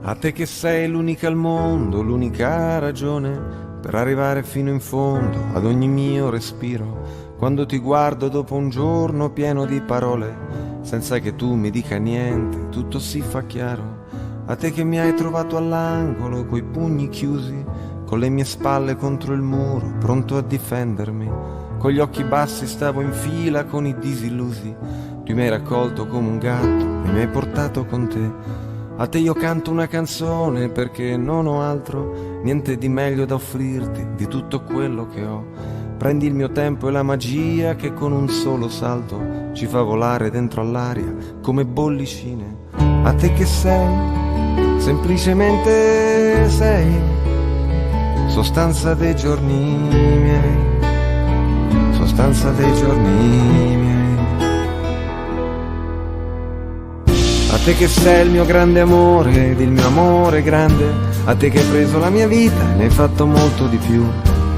A te che sei l'unica al mondo, l'unica ragione per arrivare fino in fondo ad ogni mio respiro. Quando ti guardo dopo un giorno pieno di parole, senza che tu mi dica niente, tutto si fa chiaro. A te che mi hai trovato all'angolo coi pugni chiusi, con le mie spalle contro il muro, pronto a difendermi. Con gli occhi bassi stavo in fila con i disillusi. Tu mi hai raccolto come un gatto e mi hai portato con te. A te io canto una canzone perché non ho altro, niente di meglio da offrirti di tutto quello che ho. Prendi il mio tempo e la magia che con un solo salto ci fa volare dentro all'aria come bollicine. A te che sei, semplicemente sei, sostanza dei giorni miei, sostanza dei giorni miei. A te che sei il mio grande amore ed il mio amore grande, a te che hai preso la mia vita e ne hai fatto molto di più,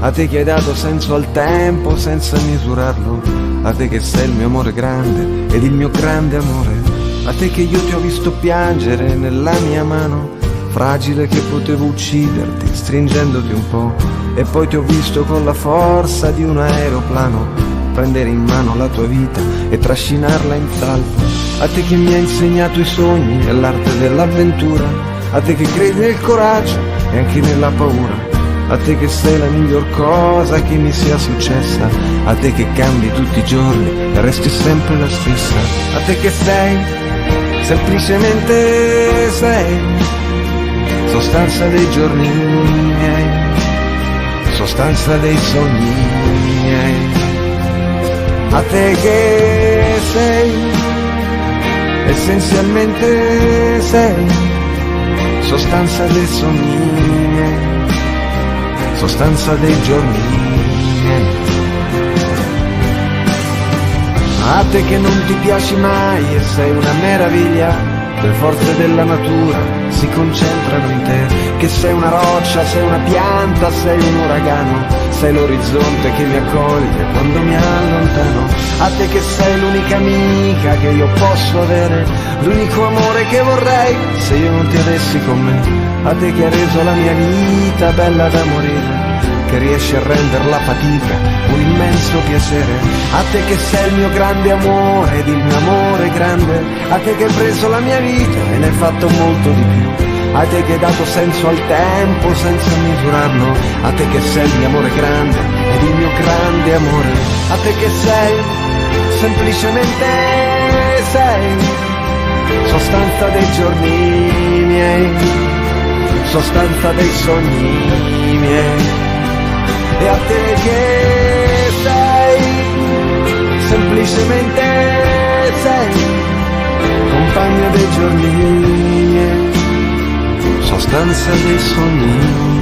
a te che hai dato senso al tempo senza misurarlo, a te che sei il mio amore grande ed il mio grande amore, a te che io ti ho visto piangere nella mia mano, fragile che potevo ucciderti stringendoti un po', e poi ti ho visto con la forza di un aeroplano prendere in mano la tua vita e trascinarla in salvo. A te che mi hai insegnato i sogni e l'arte dell'avventura, a te che credi nel coraggio e anche nella paura, a te che sei la miglior cosa che mi sia successa, a te che cambi tutti i giorni e resti sempre la stessa, a te che sei, semplicemente sei, sostanza dei giorni miei, sostanza dei sogni miei. A te che sei, essenzialmente sei, sostanza dei sogni miei, sostanza dei giorni miei. A te che non ti piaci mai e sei una meraviglia, le forze della natura si concentrano in te, che sei una roccia, sei una pianta, sei un uragano, sei l'orizzonte che mi accoglie quando mi allontano. A te che sei l'unica amica che io posso avere, l'unico amore che vorrei se io non ti avessi con me. A te che hai reso la mia vita bella da morire, che riesci a rendere la fatica un immenso piacere. A te che sei il mio grande amore ed il mio amore grande, a te che hai preso la mia vita e ne hai fatto molto di più, a te che hai dato senso al tempo senza misurarlo, a te che sei il mio amore grande ed il mio grande amore, a te che sei, semplicemente sei, sostanza dei giorni miei, sostanza dei sogni miei. E a te che sei, semplicemente sei, compagno dei giorni miei, sostanza dei sogni.